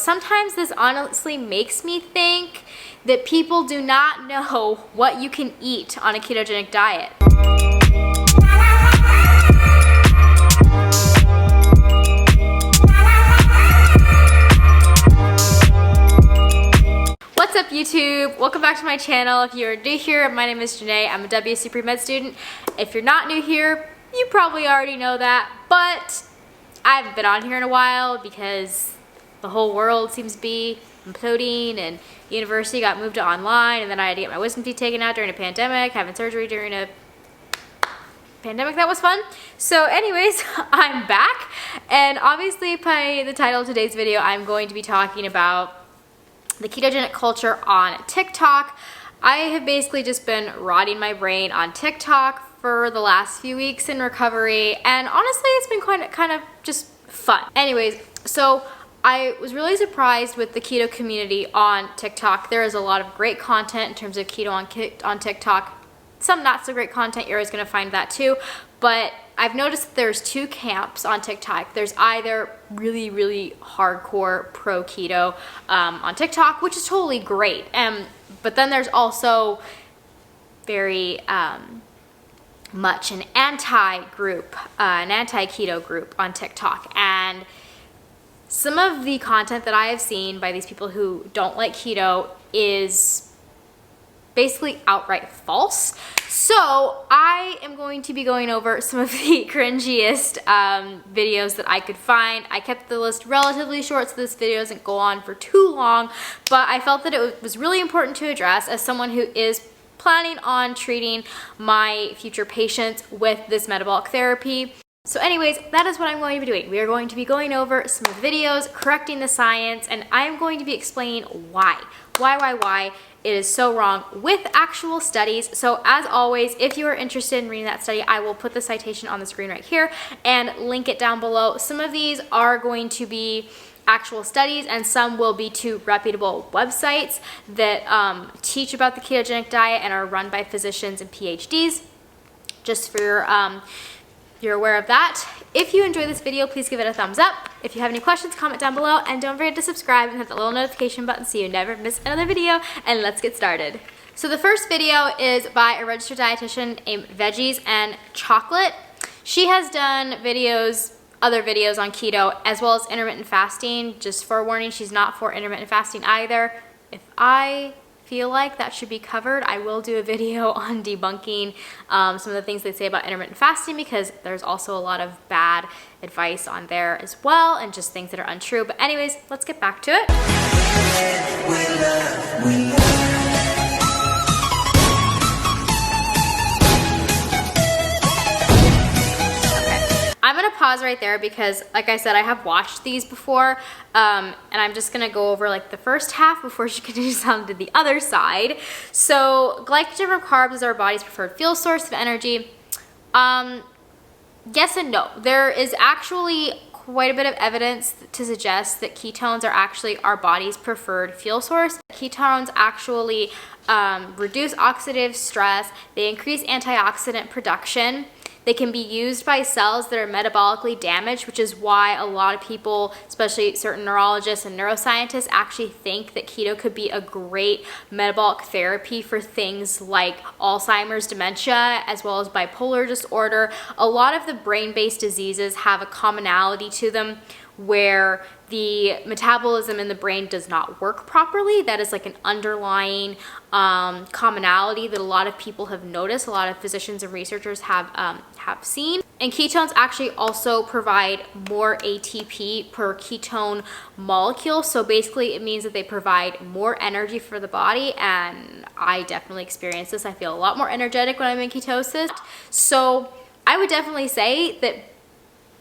sometimes this honestly makes me think that people do not know what you can eat on a ketogenic diet. What's up, YouTube? Welcome back to my channel. If you're new here, my name is Jenae. I'm a WSC pre-med student. If you're not new here, you probably already know that, but I haven't been on here in a while because the whole world seems to be imploding and university got moved to online, and then I had to get my wisdom teeth taken out during a pandemic, having surgery during a pandemic. That was fun. So anyways, I'm back, and obviously by the title of today's video, I'm going to be talking about the ketogenic culture on TikTok. I have basically just been rotting my brain on TikTok for the last few weeks in recovery, and honestly it's been kind of just fun. Anyways, so I was really surprised with the keto community on TikTok. There is a lot of great content in terms of keto on TikTok. Some not so great content, you're always going to find that too, but I've noticed that there's two camps on TikTok. There's either really hardcore pro keto on TikTok, which is totally great, but then there's also very much an anti-group, an anti-keto group on TikTok, and some of the content that I have seen by these people who don't like keto is basically outright false. So I am going to be going over some of the cringiest videos that I could find. I kept the list relatively short so this video doesn't go on for too long, but I felt that it was really important to address as someone who is planning on treating my future patients with this metabolic therapy. So anyways, that is what I'm going to be doing. We are going to be going over some of the videos, correcting the science, and I'm going to be explaining why it is so wrong with actual studies. So as always, if you are interested in reading that study, I will put the citation on the screen right here and link it down below. Some of these are going to be actual studies and some will be to reputable websites that teach about the ketogenic diet and are run by physicians and PhDs, just for you're aware of that. If you enjoyed this video, please give it a thumbs up. If you have any questions, comment down below, and don't forget to subscribe and hit the little notification button so you never miss another video, and let's get started. So the first video is by a registered dietitian named Veggies and Chocolate. She has done other videos on keto as well as intermittent fasting. Just forewarning, she's not for intermittent fasting either. If I feel like that should be covered, I will do a video on debunking some of the things they say about intermittent fasting, because there's also a lot of bad advice on there as well and just things that are untrue. But anyways, let's get back to it. I'm gonna pause right there because, like I said, I have watched these before, and I'm just gonna go over like the first half before she continues on to the other side. So glycogen from carbs is our body's preferred fuel source of energy. Yes and no. There is actually quite a bit of evidence to suggest that ketones are actually our body's preferred fuel source. Ketones actually reduce oxidative stress. They increase antioxidant production. They can be used by cells that are metabolically damaged, which is why a lot of people, especially certain neurologists and neuroscientists, actually think that keto could be a great metabolic therapy for things like Alzheimer's, dementia, as well as bipolar disorder. A lot of the brain-based diseases have a commonality to them where the metabolism in the brain does not work properly. That is like an underlying commonality that a lot of people have noticed, a lot of physicians and researchers have seen. And ketones actually also provide more ATP per ketone molecule. So basically it means that they provide more energy for the body, and I definitely experience this. I feel a lot more energetic when I'm in ketosis. So I would definitely say that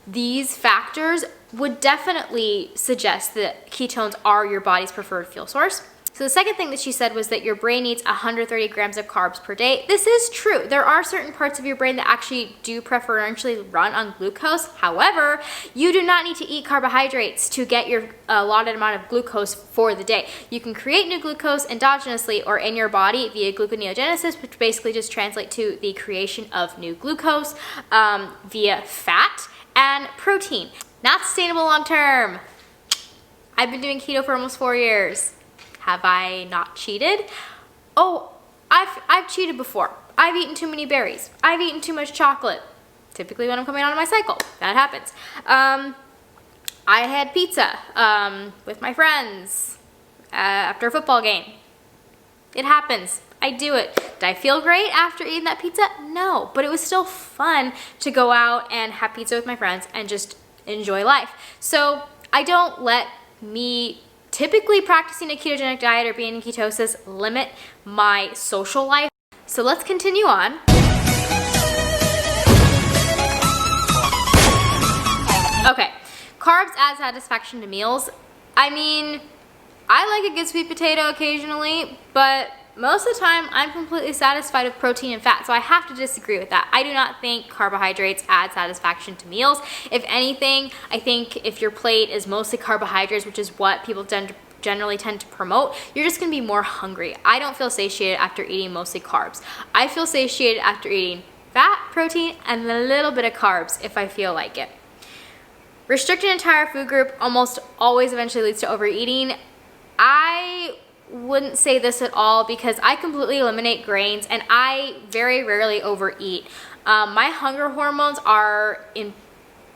these factors would definitely suggest that ketones are your body's preferred fuel source. So the second thing that she said was that your brain needs 130 grams of carbs per day. This is true. There are certain parts of your brain that actually do preferentially run on glucose. However, you do not need to eat carbohydrates to get your allotted amount of glucose for the day. You can create new glucose endogenously or in your body via gluconeogenesis, which basically just translates to the creation of new glucose via fat and protein. Not sustainable long term. I've been doing keto for almost 4 years. Have I not cheated? Oh, I've cheated before. I've eaten too many berries. I've eaten too much chocolate. Typically when I'm coming out of my cycle, that happens. I had pizza with my friends after a football game. It happens. I do it. Did I feel great after eating that pizza? No, but it was still fun to go out and have pizza with my friends and just enjoy life. So I don't let me typically practicing a ketogenic diet or being in ketosis limit my social life. So let's continue on. Okay, carbs add satisfaction to meals. I mean, I like a good sweet potato occasionally, but most of the time I'm completely satisfied with protein and fat, so I have to disagree with that. I do not think carbohydrates add satisfaction to meals. If anything, I think if your plate is mostly carbohydrates, which is what people generally tend to promote, you're just gonna be more hungry. I don't feel satiated after eating mostly carbs. I feel satiated after eating fat, protein, and a little bit of carbs if I feel like it. Restricting an entire food group almost always eventually leads to overeating. I wouldn't say this at all because I completely eliminate grains and I very rarely overeat. My hunger hormones are in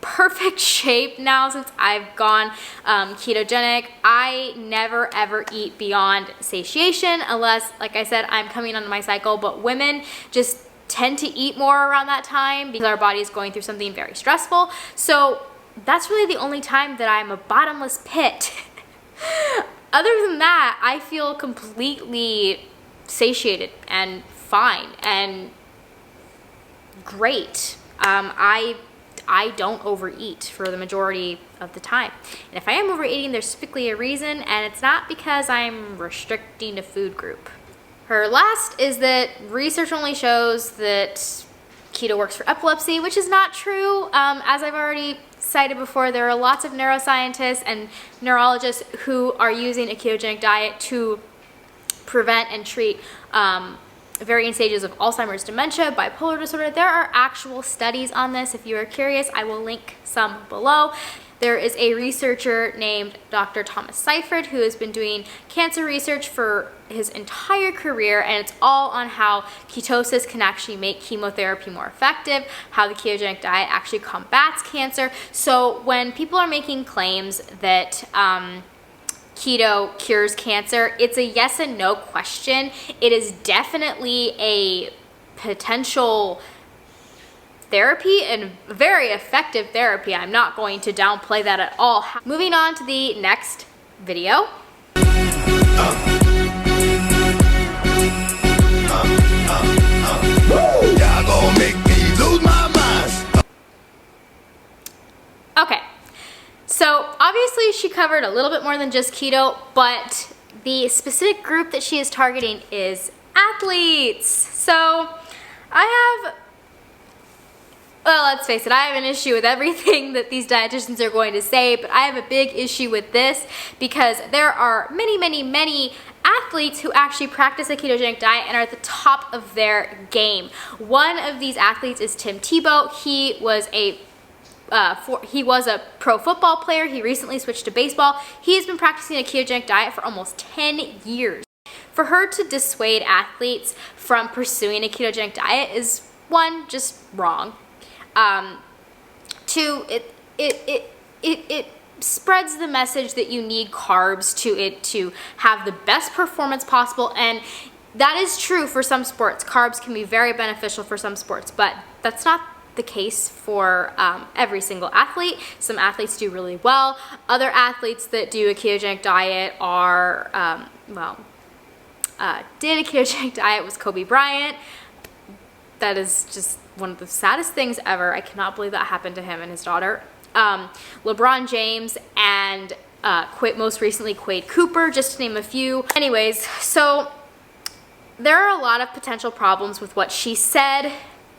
perfect shape now since I've gone ketogenic. I never ever eat beyond satiation unless, like I said, I'm coming on my cycle, but women just tend to eat more around that time because our body is going through something very stressful. So that's really the only time that I'm a bottomless pit. Other than that, I feel completely satiated and fine and great. I don't overeat for the majority of the time. And if I am overeating, there's typically a reason, and it's not because I'm restricting a food group. Her last is that research only shows that keto works for epilepsy, which is not true. As I've already cited before, there are lots of neuroscientists and neurologists who are using a ketogenic diet to prevent and treat varying stages of Alzheimer's, dementia, bipolar disorder. There are actual studies on this. If you are curious, I will link some below. There is a researcher named Dr. Thomas Seyfried who has been doing cancer research for his entire career, and it's all on how ketosis can actually make chemotherapy more effective, how the ketogenic diet actually combats cancer. So when people are making claims that keto cures cancer, it's a yes and no question. It is definitely a potential therapy and very effective therapy. I'm not going to downplay that at all. Moving on to the next video. Okay, so obviously she covered a little bit more than just keto, but the specific group that she is targeting is athletes. So well, let's face it, I have an issue with everything that these dietitians are going to say, but I have a big issue with this because there are many athletes who actually practice a ketogenic diet and are at the top of their game. One of these athletes is Tim Tebow. He was a pro football player. He recently switched to baseball. He has been practicing a ketogenic diet for almost 10 years. For her to dissuade athletes from pursuing a ketogenic diet is, one, just wrong. Two, it spreads the message that you need carbs to have the best performance possible, and that is true for some sports. Carbs can be very beneficial for some sports, but that's not the case for every single athlete. Some athletes do really well. Other athletes that do a ketogenic diet are, did a ketogenic diet was Kobe Bryant. That is just one of the saddest things ever. I cannot believe that happened to him and his daughter. LeBron James and most recently Quade Cooper, just to name a few. Anyways, so there are a lot of potential problems with what she said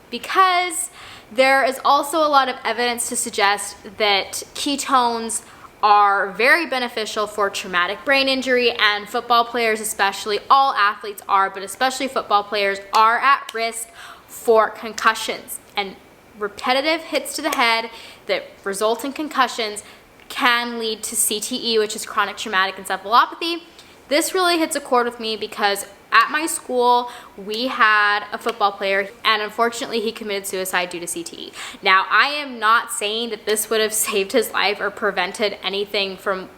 because there is also a lot of evidence to suggest that ketones are very beneficial for traumatic brain injury, and football players especially, all athletes are, but especially football players are at risk for concussions and repetitive hits to the head that result in concussions. can lead to CTE, which is chronic traumatic encephalopathy. This really hits a chord with me because at my school, we had a football player, and unfortunately, he committed suicide due to CTE. Now, I am not saying that this would have saved his life or prevented anything from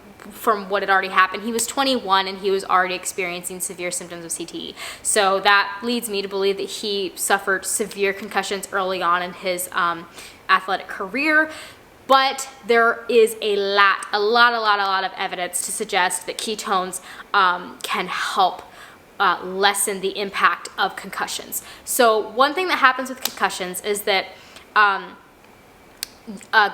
what had already happened. He was 21 and he was already experiencing severe symptoms of CTE. So that leads me to believe that he suffered severe concussions early on in his athletic career. But there is a lot of evidence to suggest that ketones can help lessen the impact of concussions. So one thing that happens with concussions is that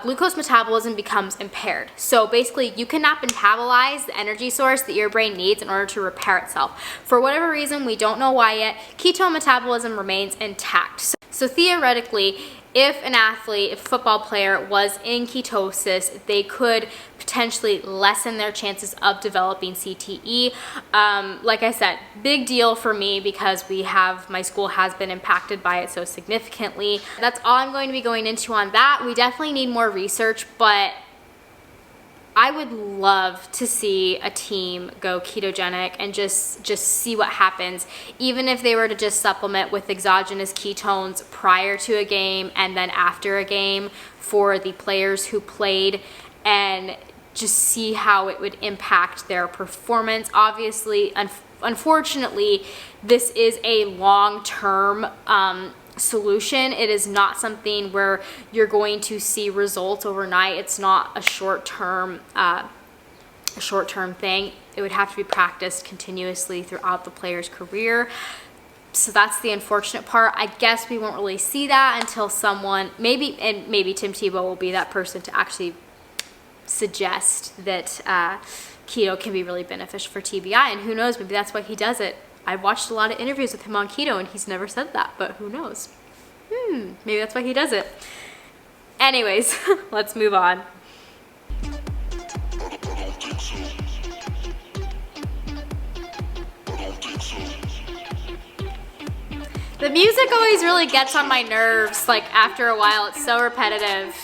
glucose metabolism becomes impaired. So basically, you cannot metabolize the energy source that your brain needs in order to repair itself. For whatever reason, we don't know why yet, ketone metabolism remains intact. So theoretically, if an athlete, if a football player was in ketosis, they could potentially lessen their chances of developing CTE. Like I said, big deal for me because my school has been impacted by it so significantly. That's all I'm going to be going into on that. We definitely need more research, but I would love to see a team go ketogenic and just see what happens, even if they were to just supplement with exogenous ketones prior to a game and then after a game for the players who played, and just see how it would impact their performance. Obviously, unfortunately, this is a long-term solution. It is not something where you're going to see results overnight. It's not a short-term thing. It would have to be practiced continuously throughout the player's career. So that's the unfortunate part. I guess we won't really see that until someone, maybe Tim Tebow will be that person to actually suggest that keto can be really beneficial for TBI, and who knows, maybe that's why he does it. I've watched a lot of interviews with him on keto and he's never said that, but who knows? Maybe that's why he does it. Anyways, let's move on. The music always really gets on my nerves, like after a while, it's so repetitive.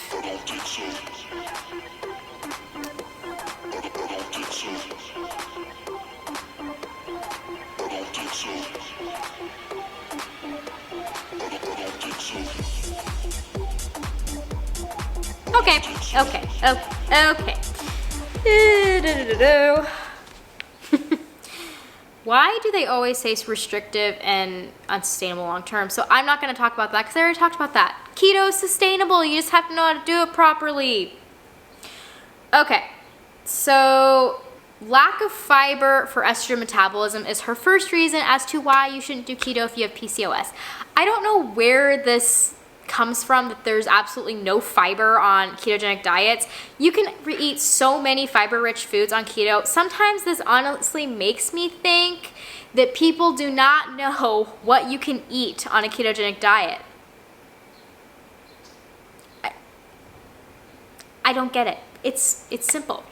Okay. Why do they always say it's restrictive and unsustainable long term? So I'm not going to talk about that because I already talked about that. Keto is sustainable. You just have to know how to do it properly. Okay, so lack of fiber for estrogen metabolism is her first reason as to why you shouldn't do keto if you have PCOS. I don't know where this comes from, that there's absolutely no fiber on ketogenic diets. You can eat so many fiber-rich foods on keto. Sometimes this honestly makes me think that people do not know what you can eat on a ketogenic diet. I don't get it. It's simple.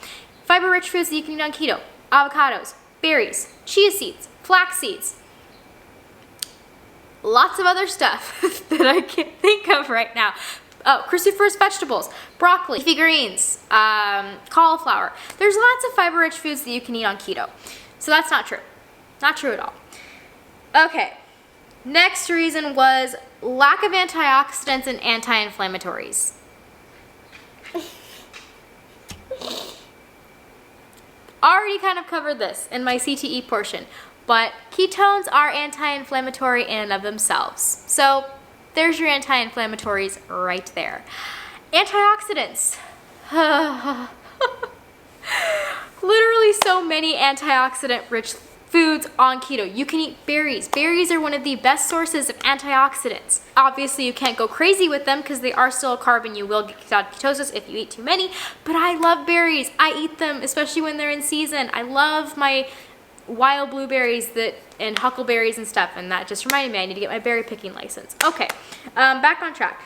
Fiber-rich foods that you can eat on keto: avocados, berries, chia seeds, flax seeds, lots of other stuff that I can't think of right now. Oh, cruciferous vegetables, broccoli, leafy greens, cauliflower. There's lots of fiber-rich foods that you can eat on keto. So that's not true. Not true at all. Okay, next reason was lack of antioxidants and anti-inflammatories. Already kind of covered this in my CTE portion. But ketones are anti-inflammatory in and of themselves. So there's your anti-inflammatories right there. Antioxidants. Literally so many antioxidant-rich foods on keto. You can eat berries. Berries are one of the best sources of antioxidants. Obviously, you can't go crazy with them because they are still a carb and you will get out of ketosis if you eat too many. But I love berries. I eat them, especially when they're in season. I love my wild blueberries and huckleberries and stuff, and that just reminded me I need to get my berry picking license. Okay, back on track.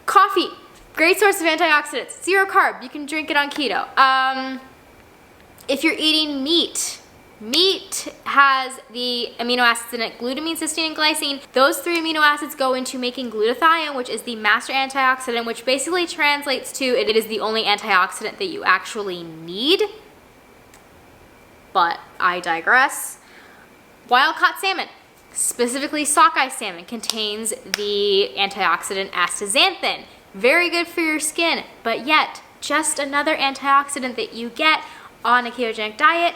Coffee, great source of antioxidants. Zero carb, you can drink it on keto. If you're eating meat, Meat has the amino acids in it, glutamine, cysteine, and glycine. Those 3 amino acids go into making glutathione, which is the master antioxidant, which basically translates to it is the only antioxidant that you actually need. But I digress. Wild-caught salmon, specifically sockeye salmon, contains the antioxidant astaxanthin. Very good for your skin, but yet just another antioxidant that you get on a ketogenic diet.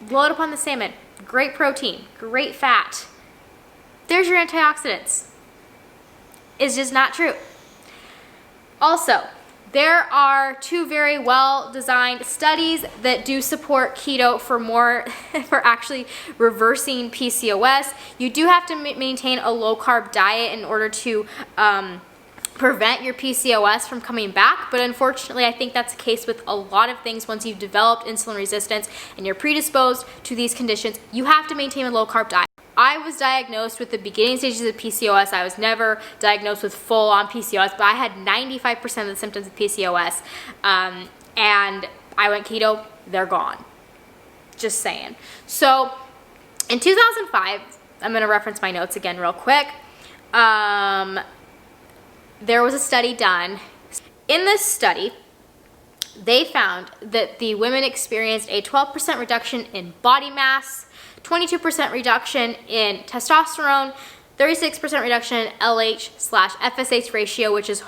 Load up on the salmon. Great protein, great fat. There's your antioxidants. It's just not true. Also, there are 2 very well-designed studies that do support keto for actually reversing PCOS. You do have to maintain a low-carb diet in order to prevent your PCOS from coming back, but unfortunately I think that's the case with a lot of things. Once you've developed insulin resistance and you're predisposed to these conditions, you have to maintain a low-carb diet. I was diagnosed with the beginning stages of PCOS. I was never diagnosed with full-on PCOS, but I had 95% of the symptoms of PCOS, and I went keto, they're gone. Just saying. So in 2005, I'm going to reference my notes again real quick. There was a study done. In this study, they found that the women experienced a 12% reduction in body mass, 22% reduction in testosterone, 36% reduction in LH/FSH ratio, which is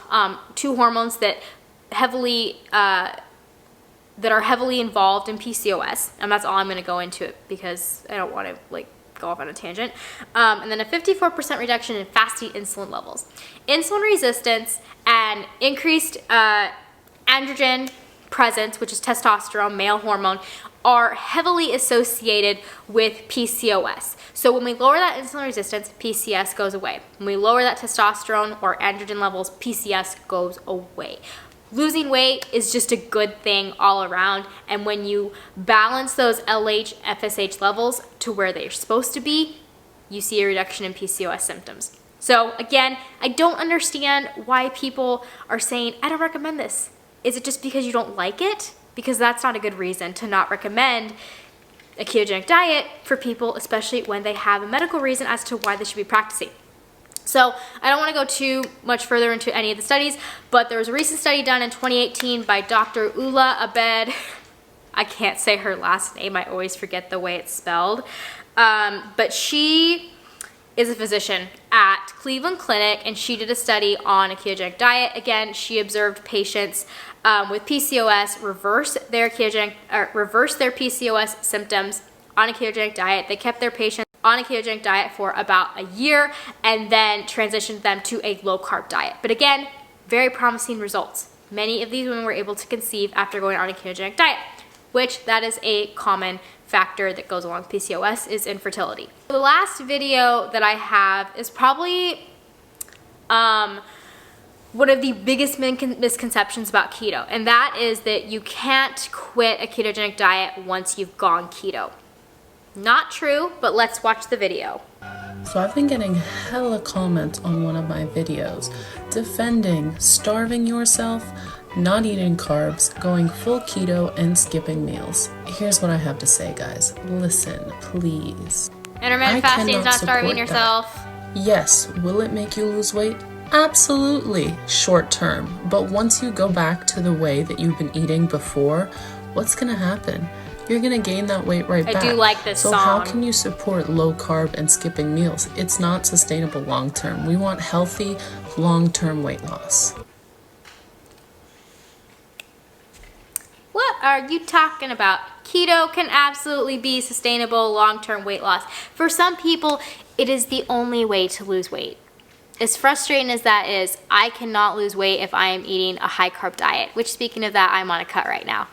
2 hormones that are heavily involved in PCOS, and that's all I'm going to go into it because I don't want to go off on a tangent. And then a 54% reduction in fasting insulin levels. Insulin resistance and increased androgen presence, which is testosterone, male hormone, are heavily associated with PCOS. So when we lower that insulin resistance, PCOS goes away. When we lower that testosterone or androgen levels, PCOS goes away. Losing weight is just a good thing all around, and when you balance those LH, FSH levels to where they're supposed to be, you see a reduction in PCOS symptoms. So again, I don't understand why people are saying, I don't recommend this. Is it just because you don't like it? Because that's not a good reason to not recommend a ketogenic diet for people, especially when they have a medical reason as to why they should be practicing. So I don't want to go too much further into any of the studies, but there was a recent study done in 2018 by Dr. Ula Abed. I can't say her last name. I always forget the way it's spelled. But she is a physician at Cleveland Clinic, and she did a study on a ketogenic diet. Again, she observed patients with PCOS reverse their PCOS symptoms on a ketogenic diet. They kept their patients on a ketogenic diet for about a year and then transitioned them to a low-carb diet. But again, very promising results. Many of these women were able to conceive after going on a ketogenic diet, which that is a common factor that goes along with PCOS, is infertility. The last video that I have is probably one of the biggest misconceptions about keto, and that is that you can't quit a ketogenic diet once you've gone keto. Not true, but let's watch the video. So I've been getting hella comments on one of my videos defending starving yourself, not eating carbs, going full keto, and skipping meals. Here's what I have to say, guys. Listen, please. Intermittent fasting is not starving yourself. Yes. Will it make you lose weight? Absolutely, short term. But once you go back to the way that you've been eating before, what's gonna happen? You're gonna gain that weight right back. I do like this song. So how can you support low carb and skipping meals? It's not sustainable long term. We want healthy, long-term weight loss. What are you talking about? Keto can absolutely be sustainable long-term weight loss. For some people, it is the only way to lose weight. As frustrating as that is, I cannot lose weight if I am eating a high-carb diet, which, speaking of that, I'm on a cut right now.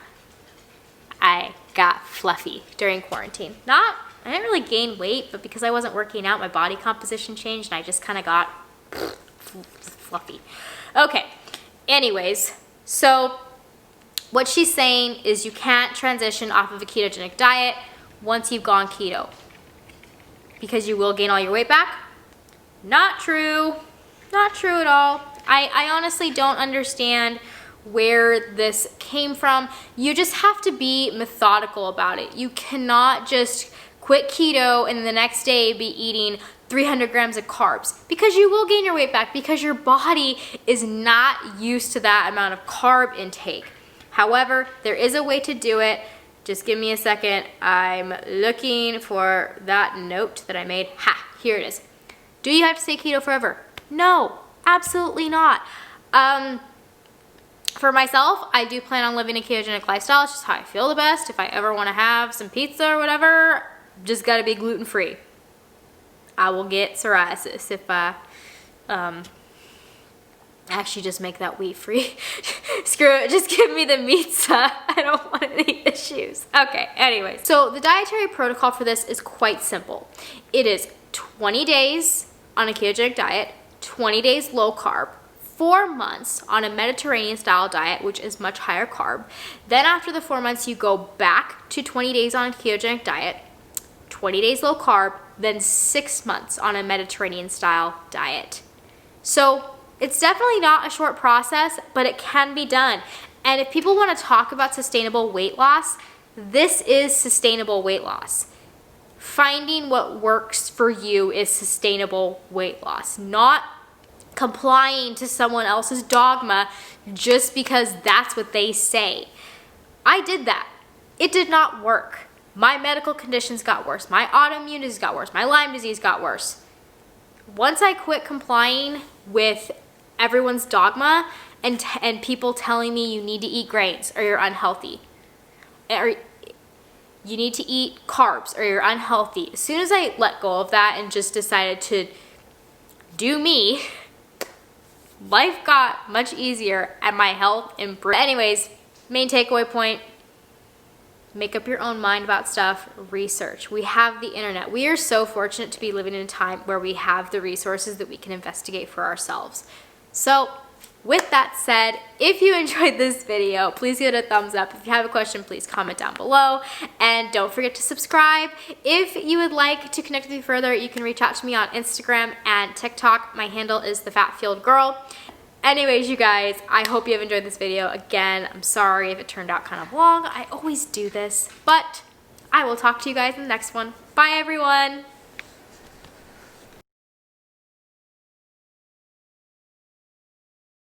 I got fluffy during quarantine. I didn't really gain weight, but because I wasn't working out, my body composition changed and I just kind of got fluffy. Okay, anyways, so what she's saying is you can't transition off of a ketogenic diet once you've gone keto because you will gain all your weight back. Not true. Not true at all. I honestly don't understand where this came from. You just have to be methodical about it. You cannot just quit keto and the next day be eating 300 grams of carbs, because you will gain your weight back because your body is not used to that amount of carb intake. However, there is a way to do it. Just give me a second. I'm looking for that note that I made. Ha, here it is. Do you have to stay keto forever? No, absolutely not. For myself, I do plan on living a ketogenic lifestyle. It's just how I feel the best. If I ever want to have some pizza or whatever, just got to be gluten-free. I will get psoriasis if I actually just make that wheat-free. Screw it, just give me the pizza. I don't want any issues. Okay, anyways. So the dietary protocol for this is quite simple. It is 20 days on a ketogenic diet, 20 days low carb, 4 months on a Mediterranean style diet, which is much higher carb. Then after the 4 months, you go back to 20 days on a ketogenic diet, 20 days low carb, then 6 months on a Mediterranean style diet. So it's definitely not a short process, but it can be done. And if people want to talk about sustainable weight loss, this is sustainable weight loss. Finding what works for you is sustainable weight loss, not complying to someone else's dogma just because that's what they say. I did that. It did not work. My medical conditions got worse. My autoimmune disease got worse. My Lyme disease got worse. Once I quit complying with everyone's dogma and people telling me you need to eat grains or you're unhealthy, or you need to eat carbs or you're unhealthy, as soon as I let go of that and just decided to do me, life got much easier and my health improved. Anyways, main takeaway point: make up your own mind about stuff, research. We have the internet. We are so fortunate to be living in a time where we have the resources that we can investigate for ourselves. So with that said, if you enjoyed this video, please give it a thumbs up. If you have a question, please comment down below. And don't forget to subscribe. If you would like to connect with me further, you can reach out to me on Instagram and TikTok. My handle is TheFatFueledGirl. Anyways, you guys, I hope you have enjoyed this video. Again, I'm sorry if it turned out kind of long. I always do this, but I will talk to you guys in the next one. Bye, everyone.